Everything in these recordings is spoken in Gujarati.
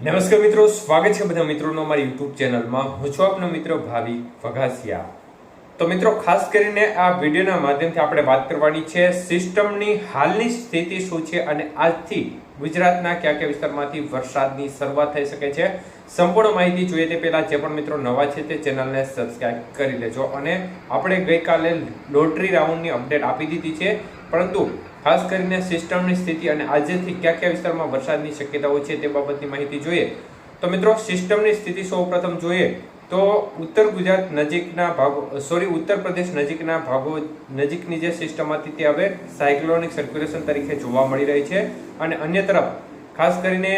નમસ્કાર મિત્રો, સ્વાગત છે બધા મિત્રોનો અમારી યુટ્યુબ ચેનલમાં. હું છું આપનો મિત્ર ભાવિક વઘાસિયા. તો મિત્રો, ખાસ કરીને આ વિડીયોના માધ્યમથી આપણે વાત કરવાની છે સિસ્ટમની હાલની સ્થિતિ શું છે અને આજથી ગુજરાતના કયા કયા વિસ્તારમાંથી વરસાદની શરૂઆત થઈ શકે છે. સંપૂર્ણ માહિતી જોઈએ તે પહેલા જે પણ મિત્રો નવા છે તે ચેનલને સબસ્ક્રાઇબ કરી લેજો. અને આપણે ગઈકાલે લોટરી રાઉન્ડની અપડેટ આપી દીધી છે, પરંતુ ખાસ કરીને સિસ્ટમની સ્થિતિ અને આજથી કયા કયા વિસ્તારમાં વરસાદની શક્યતાઓ છે તે બાબતની માહિતી જોઈએ. તો મિત્રો, સિસ્ટમની સ્થિતિ સૌપ્રથમ જોઈએ તો ઉત્તર ગુજરાત નજીકના ભાગો ઉત્તર પ્રદેશ નજીકના ભાગો નજીકની જે સિસ્ટમ હતી તે હવે સાયક્લોનિક સર્ક્યુલેશન તરીકે જોવા મળી રહી છે. અને અન્ય તરફ ખાસ કરીને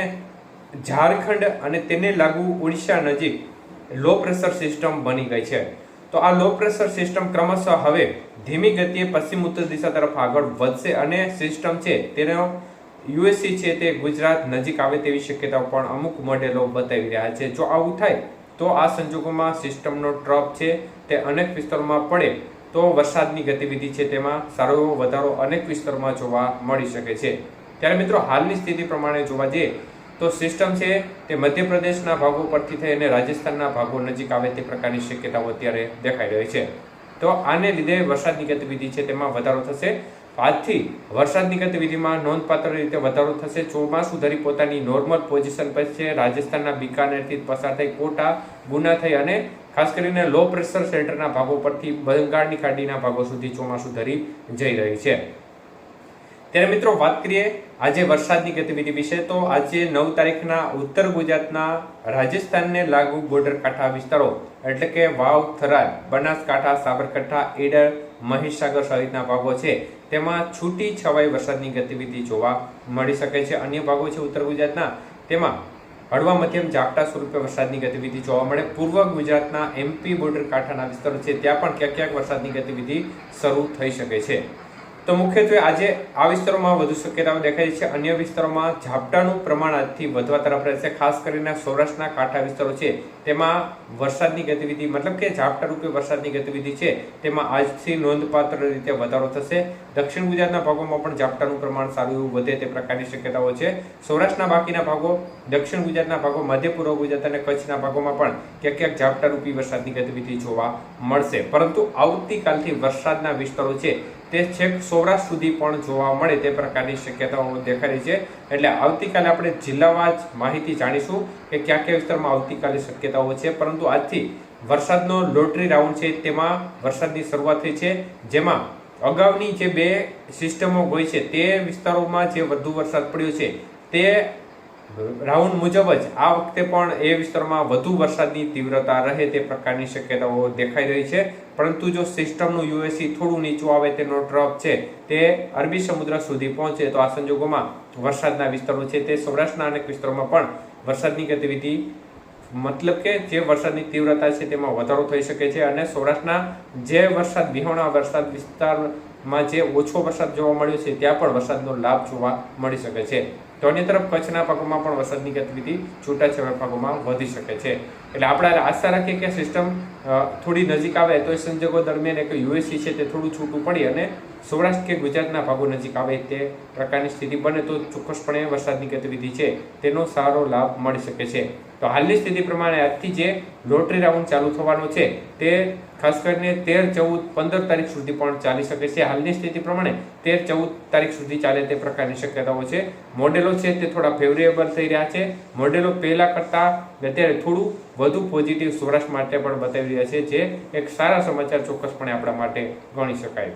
ઝારખંડ અને તેને લાગુ ઓડિશા નજીક લો પ્રેશર સિસ્ટમ બની ગઈ છે. તો આ લો પ્રેશર સિસ્ટમ ક્રમશઃ હવે ધીમી ગતિએ પશ્ચિમ ઉત્તર દિશા તરફ આગળ વધશે અને સિસ્ટમ છે તેનો યુએસસી છે તે ગુજરાત નજીક આવે તેવી શક્યતાઓ પણ અમુક મોડેલો બતાવી રહ્યા છે. જો આવું થાય તો આ સંજોગોમાં સિસ્ટમનો ટ્રપ છે તે અનેક વિસ્તારોમાં પડે તો વરસાદની ગતિવિધિ છે તેમાં સારો એવો વધારો અનેક વિસ્તારોમાં જોવા મળી શકે છે. ત્યારે મિત્રો, હાલની સ્થિતિ પ્રમાણે જોવા જઈએ તો સિસ્ટમ છે તે મધ્યપ્રદેશના ભાગો પરથી થઈ અને રાજસ્થાનના ભાગો નજીક આવે તે પ્રકારની શક્યતાઓ અત્યારે દેખાઈ રહી છે. તો આને લીધે વરસાદની ગતિવિધિ છે તેમાં વધારો થશે. આજથી વરસાદની ગતિવિધિમાં નોંધપાત્ર રીતે વધારો થશે. ચોમાસું ધરી પોતાની નોર્મલ પોઝિશન પર છે. રાજસ્થાનના બિકાનેરથી પસાર થઈ કોટા, ગુના થઈ અને ખાસ કરીને લો પ્રેશર સેન્ટરના ભાગો પરથી બંગાળની ખાડીના ભાગો સુધી ચોમાસું ધરી જઈ રહી છે. ત્યારે મિત્રો, વાત કરીએ આજે વરસાદની ગતિવિધિ વિશે. તો આજે 9 તારીખના ઉત્તર ગુજરાતના રાજસ્થાનને લાગુ બોર્ડર કાંઠા વિસ્તારો એટલે કે વાવ, થરાદ, બનાસકાંઠા, સાબરકાંઠા, ઈડર, મહીસાગર સહિતના ભાગો છે તેમાં છૂટી છવાઈ વરસાદની ગતિવિધિ જોવા મળી શકે છે. અન્ય ભાગો છે ઉત્તર ગુજરાતના, તેમાં હળવા મધ્યમ ઝાપટા સ્વરૂપે વરસાદની ગતિવિધિ જોવા મળે. પૂર્વ ગુજરાતના એમપી બોર્ડર કાંઠાના વિસ્તારો છે ત્યાં પણ ક્યાંક ક્યાંક વરસાદની ગતિવિધિ શરૂ થઈ શકે છે. તો મુખ્યત્વે આજે આ વિસ્તારોમાં વધુ શક્યતાઓ દેખાય છે. અન્ય વિસ્તારોમાં ઝાપટાનું પ્રમાણ આજથી વધવા તરફ રહેશે. ખાસ કરીને સૌરાષ્ટ્રના કાંઠા વિસ્તારો છે તેમાં વરસાદની ગતિવિધિ મતલબ કે ઝાપટા રૂપે વરસાદની ગતિવિધિ છે તેમાં આજથી નોંધપાત્ર રીતે વધારો થશે. દક્ષિણ ગુજરાતના ભાગોમાં પણ ઝાપટાનું પ્રમાણ સારું એવું વધે તે પ્રકારની શક્યતાઓ છે. સૌરાષ્ટ્રના બાકીના ભાગો, દક્ષિણ ગુજરાતના ભાગો, મધ્ય પૂર્વ ગુજરાત અને કચ્છના ભાગોમાં પણ ક્યાંક ક્યાંક ઝાપટા રૂપી વરસાદની ગતિવિધિ જોવા મળશે. પરંતુ આવતીકાલથી વરસાદના વિસ્તારો છે તે છેક સૌરાષ્ટ્ર સુધી પણ જોવા મળે તે પ્રકારની શક્યતાઓ દેખાઈ રહી છે. એટલે આવતીકાલે આપણે જિલ્લાવાર માહિતી જાણીશું કે કયા કયા વિસ્તારમાં આવતીકાલે શક્યતાઓ છે. પરંતુ આજથી વરસાદનો લોટરી રાઉન્ડ છે તેમાં વરસાદની શરૂઆત થઈ છે, જેમાં અગાઉની જે 2 સિસ્ટમો હોય છે તે વિસ્તારોમાં જે વધુ વરસાદ પડ્યો છે તે રાઉન્ડ મુજબ જ આ વખતે પણ એ વિસ્તારમાં વધુ વરસાદની તીવ્રતા રહે તે પ્રકારની શક્યતાઓ દેખાઈ રહી છે. પરંતુ જો સિસ્ટમનું યુએસી થોડું નીચું આવે, તેનો ટ્રપ છે તે અરબી સમુદ્ર સુધી પહોંચે તો આ સંજોગોમાં વરસાદના વિસ્તારો છે તે સૌરાષ્ટ્રના અનેક વિસ્તારોમાં પણ વરસાદની ગતિવિધિ મતલબ કે જે વરસાદની તીવ્રતા છે તેમાં વધારો થઈ શકે છે. અને સૌરાષ્ટ્રના જે વરસાદ વિહોણા વરસાદ વિસ્તારમાં જે ઓછો વરસાદ જોવા મળ્યો છે ત્યાં પણ વરસાદનો લાભ જોવા મળી શકે છે. તો અન્ય તરફ કચ્છના ભાગોમાં પણ વરસાદની ગતિવિધિ છૂટાછવાયા ભાગોમાં વધી શકે છે. એટલે આપણે આશા રાખીએ કે સિસ્ટમ થોડી નજીક આવે તો એ સંજોગો દરમિયાન એક યુએસસી છે તે થોડું છૂટું પડી અને સૌરાષ્ટ્ર કે ગુજરાતના ભાગો નજીક આવે તે પ્રકારની સ્થિતિ બને તો ચોક્કસપણે વરસાદની ગતિવિધિ છે તેનો સારો લાભ મળી શકે છે. તો હાલની સ્થિતિ પ્રમાણે આજથી જે લોટરી રાઉન્ડ ચાલુ થવાનો છે તે ખાસ કરીને 13, 14, 15 તારીખ સુધી પણ ચાલી શકે છે. હાલની સ્થિતિ પ્રમાણે 13, 14 તારીખ સુધી ચાલે તે પ્રકારની શક્યતાઓ છે. મોડેલો છે તે થોડા ફેવરેબલ થઈ રહ્યા છે. મોડેલો પહેલા કરતા અત્યારે થોડું વધુ પોઝિટિવ સૌરાષ્ટ્ર માટે પણ બતાવી રહ્યા છે, જે એક સારા સમાચાર ચોક્કસપણે આપણા માટે ગણી શકાય.